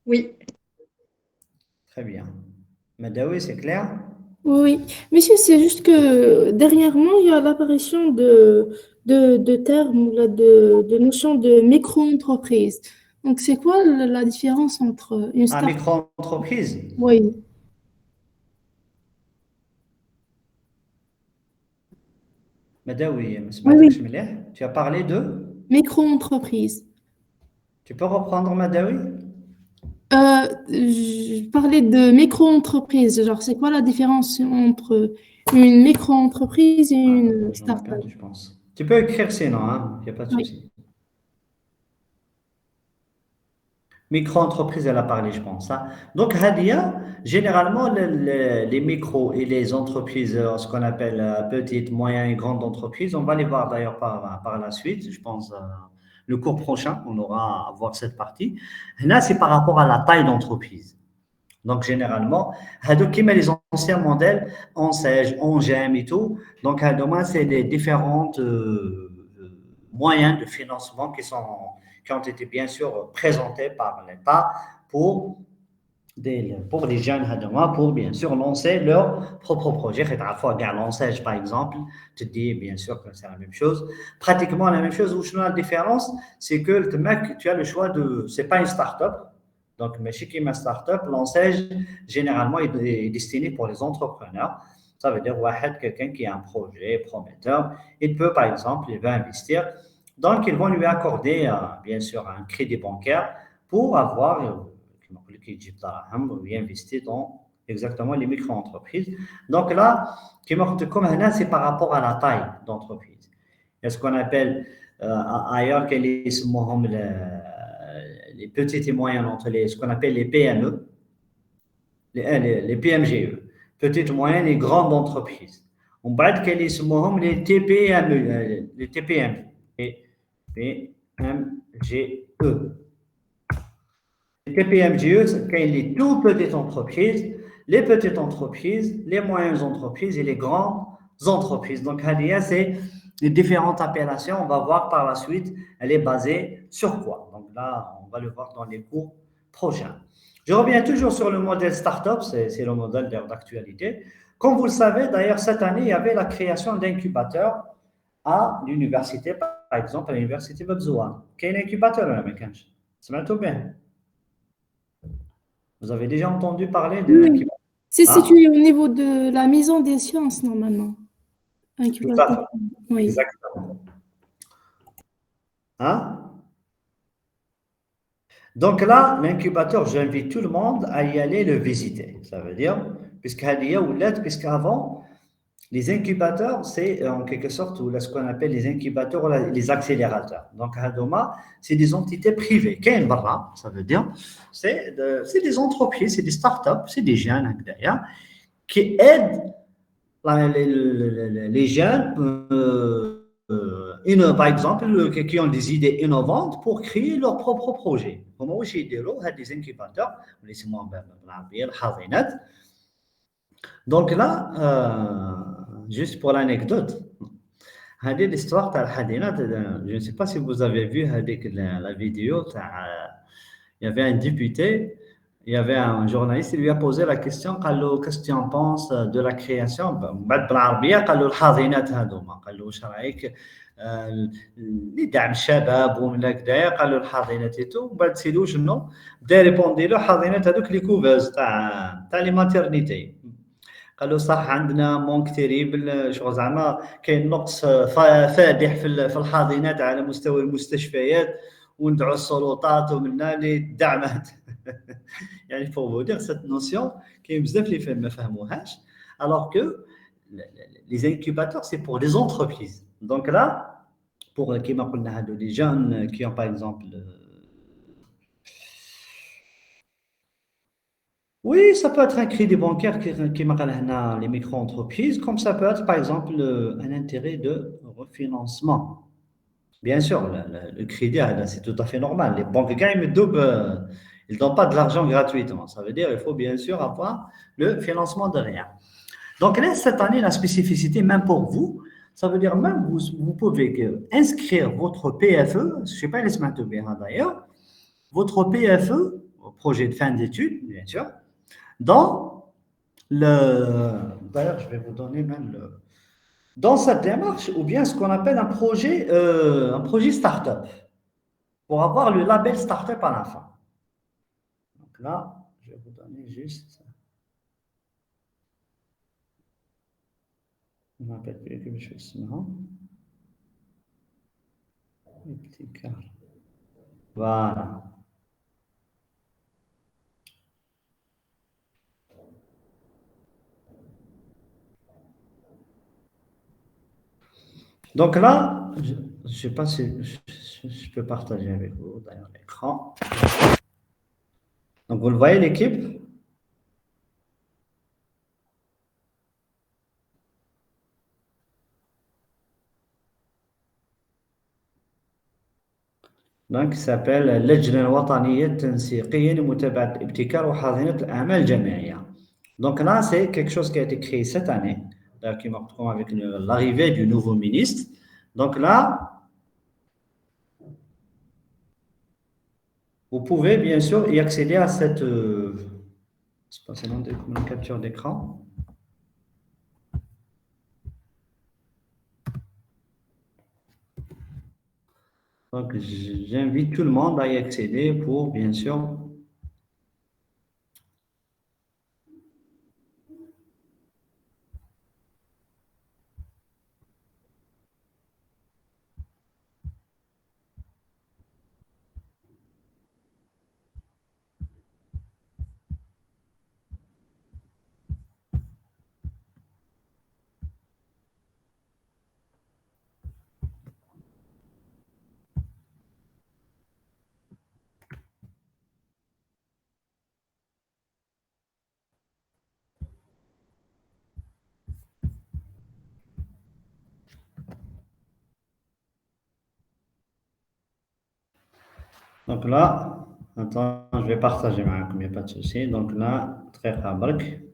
Oui. Oui. Très bien. Madawi, c'est clair? Oui, monsieur, c'est juste que dernièrement, il y a l'apparition de termes, ou de notions de micro-entreprise. Donc, c'est quoi la différence entre une Un start-up? micro-entreprise? Oui, Madawi, oui, tu as parlé de? micro-entreprise. Tu peux reprendre Madawi? Je parlais de micro-entreprise. Genre, c'est quoi la différence entre une micro-entreprise et une J'en ai start-up? perdu, je pense. Tu peux écrire sinon, il n'y a pas de Oui. souci. Micro-entreprise, elle a parlé, je pense. Donc, Hadia, généralement, les micros et les entreprises, ce qu'on appelle petites, moyennes et grandes entreprises, on va les voir d'ailleurs par la suite. Je pense, le cours prochain, on aura à voir cette partie. Là, c'est par rapport à la taille d'entreprise. Donc, généralement, qui met les anciens modèles en SEG, en GEM et tout. Donc, c'est les différents moyens de financement qui ont été bien sûr présentés par l'État pour les jeunes, pour bien sûr lancer leur propre projet. Lancer, par exemple, tu te dis bien sûr que c'est la même chose. Pratiquement la même chose. Où la différence, c'est que le mec, tu as le choix de. Ce n'est pas une start-up. Donc, mais chez une start-up, l'enseigne, généralement, est destiné pour les entrepreneurs. Ça veut dire quelqu'un qui a un projet prometteur. Il peut, par exemple, il va investir. Donc, ils vont lui accorder, bien sûr, un crédit bancaire pour avoir, investir dans exactement les micro-entreprises. Donc là, c'est par rapport à la taille d'entreprise. Et ce qu'on appelle ailleurs, les petites et moyennes ce qu'on appelle les PME, les PMGE, petites, moyennes et grandes entreprises. On parle les TPME, les TPME, PMGE. Les TPMGE, c'est les tout petites entreprises, les petites entreprises, les moyennes entreprises et les grandes entreprises. Donc, c'est les différentes appellations. On va voir par la suite, elle est basée sur quoi. Donc là, on va le voir dans les cours prochains. Je reviens toujours sur le modèle startup, c'est le modèle d'actualité. Comme vous le savez, d'ailleurs, cette année, il y avait la création d'incubateurs à l'université, par exemple, à l'université Bebzouane. Quel incubateur, là, c'est maintenant bien. Vous avez déjà entendu parler de l'incubateur? C'est situé au niveau de la maison des sciences, normalement. Tout à fait. Oui. Exactement. Donc là, l'incubateur, j'invite tout le monde à y aller le visiter. Ça veut dire, puisqu'avant, les incubateurs, c'est en quelque sorte ce qu'on appelle les incubateurs ou les accélérateurs. Donc, c'est des entités privées. Ça veut dire, c'est des entreprises, c'est des startups, c'est des jeunes d'ailleurs, qui aident les jeunes, par exemple, qui ont des idées innovantes pour créer leur propre projet. Comment aussi des incubateurs, donc là, juste pour l'anecdote, l'histoire je ne sais pas si vous avez vu la vidéo, il y avait un député, il y avait un journaliste, il lui a posé la question, qu'est-ce que tu en penses de la création? بالعربية قال له الحاضنات هذوما قال له واش رايك اللي دعم الشباب ومن هكذايا قال له الحاضنات ايتو ومن بعد سيدو شنو بدا ريبوندي له الحاضنات هذوك لي كوفاز تاع لي ماتيرنيتي قال له صح عندنا مونك تيريبل شغل زعما كاين نقص فادح في الحاضنات على مستوى المستشفيات وندعوا السلطات ومنا للدعمات يعني pour vous dire cette notion كاين بزاف اللي ما فهموهاش alors que les incubateurs c'est pour les entreprises donc là pour les jeunes qui ont par exemple oui, ça peut être un crédit bancaire qui m'a les micro-entreprises, comme ça peut être par exemple un intérêt de refinancement. Bien sûr, le crédit, c'est tout à fait normal. Les banques, quand ils ils ne donnent pas de l'argent gratuitement. Ça veut dire qu'il faut bien sûr avoir le financement derrière. Donc là, cette année, la spécificité, même pour vous, ça veut dire même vous pouvez inscrire votre PFE, je ne sais pas les semaines bien d'ailleurs, votre PFE, projet de fin d'études, bien sûr, dans d'ailleurs, je vais vous donner même dans cette démarche, ou bien ce qu'on appelle un projet start-up, pour avoir le label start-up à la fin. Donc là, je vais vous donner juste. Je ne m'appelle plus quelque chose, non? Voilà. Donc là, je ne sais pas si je peux partager avec vous d'ailleurs l'écran. Donc vous le voyez l'équipe? Donc, qui s'appelle اللجنة الوطنية التنسيقية لمتابعة الابتكار وحاضنة الأعمال الجامعية. Donc là, c'est quelque chose qui a été créé cette année, qui marque avec l'arrivée du nouveau ministre. Donc là, vous pouvez bien sûr y accéder à cette c'est une capture d'écran. Donc, j'invite tout le monde à y accéder pour, bien sûr, donc là, attends, je vais partager avec vous, il n'y a pas de souci. Donc là, très rapide.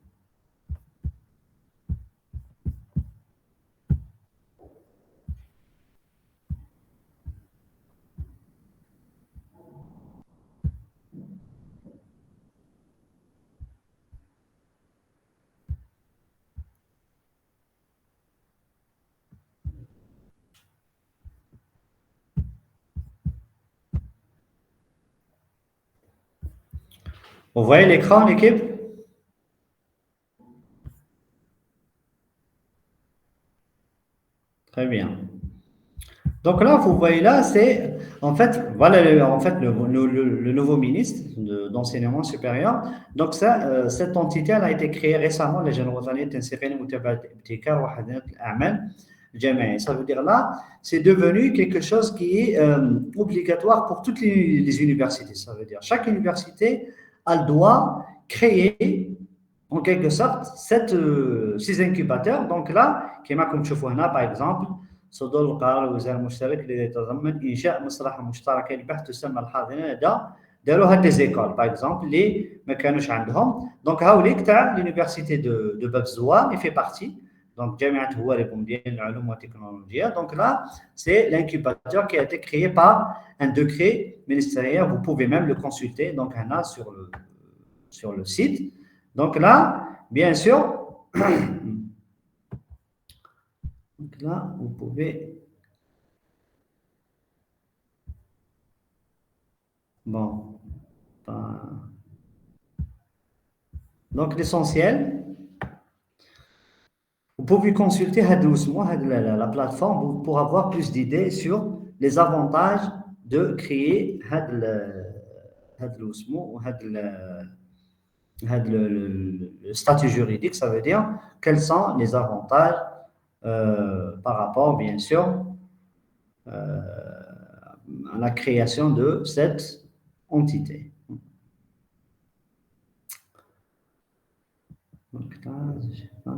Vous voyez l'écran, l'équipe? Très bien. Donc là, vous voyez là, c'est en fait, voilà le nouveau ministre d'enseignement supérieur. Donc ça, cette entité, elle a été créée récemment, les jeunes Rotanais Tensirine Moutabat Ibtikar Wahadat Amal Jamai. Ça veut dire là, c'est devenu quelque chose qui est obligatoire pour toutes les universités. Ça veut dire chaque université, elle doit créer en quelque sorte ces incubateurs. Donc là, comme tu vois là, par exemple, صدور القرار الوزاري المشترك الذي يتضمن انشاء مسرح مشتركه للبحث تسمى الحاضنه داروا هاد لي زيكول باغ اكزومبل اللي ما كانوش عندهم دونك هاوليك تاع لونيفرسيتي دو باب الزوار اللي في بارتي دونك جامعه هواري بومدين للعلوم والتكنولوجيا دونك là c'est l'incubateur qui a été créé par un décret ministériel, vous pouvez même le consulter donc là sur le site. Donc là bien sûr donc là, vous pouvez... Bon. Donc, l'essentiel, vous pouvez consulter la plateforme pour avoir plus d'idées sur les avantages de créer le statut juridique. Ça veut dire quels sont les avantages par rapport, bien sûr, à la création de cette entité. Donc là, je sais pas.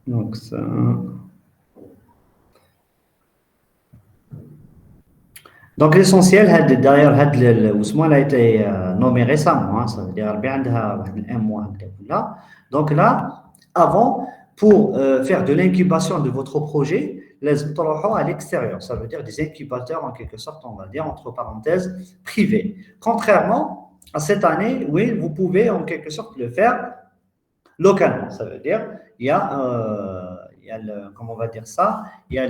Donc ça. Donc l'essentiel, d'ailleurs, Ousmane a été nommé récemment, hein, ça veut dire un mois. Là. Donc là, avant, pour faire de l'incubation de votre projet, les à l'extérieur, ça veut dire des incubateurs en quelque sorte, on va dire, entre parenthèses, privés. Contrairement à cette année, oui, vous pouvez en quelque sorte le faire localement. Ça veut dire, il y a comment on va dire ça, il y a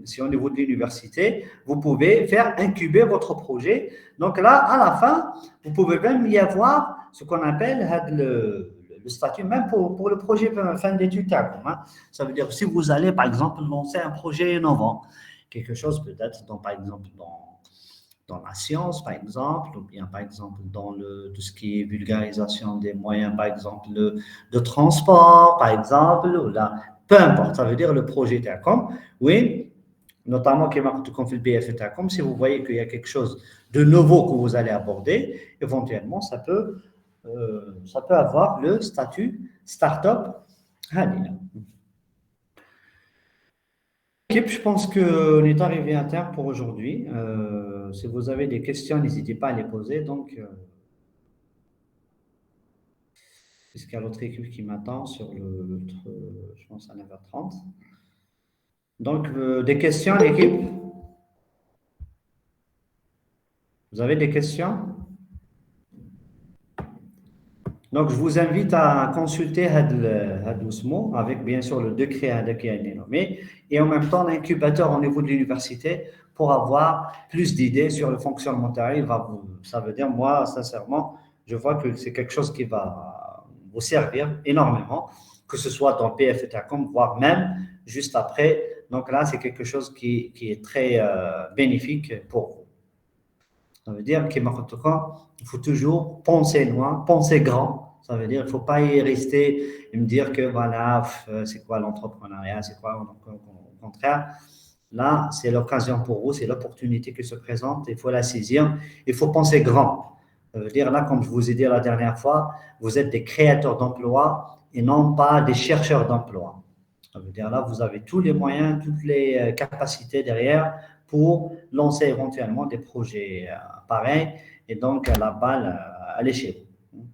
si au niveau de l'université, vous pouvez faire incuber votre projet. Donc là, à la fin, vous pouvez même y avoir ce qu'on appelle le statut, même pour le projet fin d'études. Hein. Ça veut dire si vous allez, par exemple, lancer un projet innovant, quelque chose peut-être, par exemple, dans la science, par exemple, ou bien, par exemple, dans tout ce qui est vulgarisation des moyens, par exemple, de transport, par exemple, ou là, peu importe, ça veut dire le projet TACOM, oui, notamment comme le BF TACOM, si vous voyez qu'il y a quelque chose de nouveau que vous allez aborder, éventuellement, ça peut avoir le statut start-up. Allez. Je pense qu'on est arrivé à terme pour aujourd'hui. Si vous avez des questions, n'hésitez pas à les poser. Donc, puisqu'il y a l'autre équipe qui m'attend sur je pense à 9h30. Donc, des questions, l'équipe? Vous avez des questions? Donc, je vous invite à consulter Hadlousmo avec bien sûr le décret qui a été nommé et en même temps l'incubateur au niveau de l'université pour avoir plus d'idées sur le fonctionnement. Ça veut dire, moi, sincèrement, je vois que c'est quelque chose qui va vous servir énormément, que ce soit dans PF et TACOM, voire même juste après. Donc là, c'est quelque chose qui est très bénéfique pour vous. Ça veut dire qu'il faut toujours penser loin, penser grand. Ça veut dire qu'il ne faut pas y rester et me dire que voilà, c'est quoi l'entrepreneuriat, c'est quoi au contraire. Là, c'est l'occasion pour vous, c'est l'opportunité qui se présente, il faut la saisir, il faut penser grand. Ça veut dire là, comme je vous ai dit la dernière fois, vous êtes des créateurs d'emplois et non pas des chercheurs d'emplois. Ça veut dire là, vous avez tous les moyens, toutes les capacités derrière pour lancer éventuellement des projets pareils et donc la balle, elle est chez vous.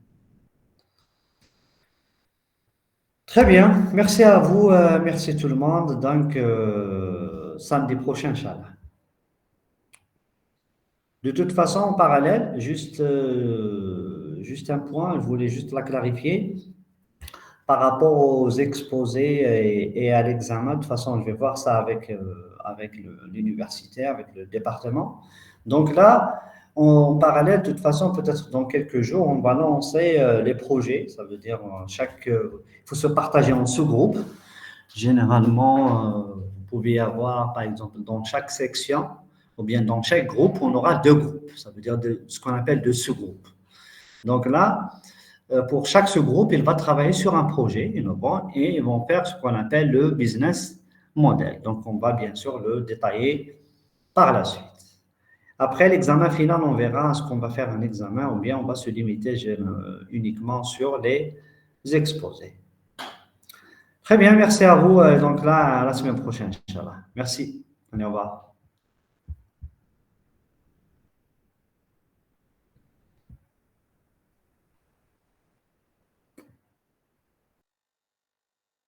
Très bien, merci à vous, merci tout le monde. Donc, samedi prochain, Inch'Allah. De toute façon, en parallèle, juste un point, je voulais juste la clarifier. Par rapport aux exposés et à l'examen, de toute façon, je vais voir ça avec l'université, avec le département. Donc là, en parallèle, de toute façon, peut-être dans quelques jours, on va lancer les projets. Ça veut dire il faut se partager en sous-groupes. Généralement, vous pouvez avoir, par exemple, dans chaque section ou bien dans chaque groupe, on aura 2 groupes. Ça veut dire ce qu'on appelle 2 sous-groupes. Donc là, pour chaque sous-groupe, il va travailler sur un projet innovant et ils vont faire ce qu'on appelle le business model. Donc, on va bien sûr le détailler par la suite. Après l'examen final, on verra ce qu'on va faire un examen ou bien on va se limiter uniquement sur les exposés. Très bien, merci à vous. Donc là, à la semaine prochaine, Inch'Allah. Merci. Allez, au revoir.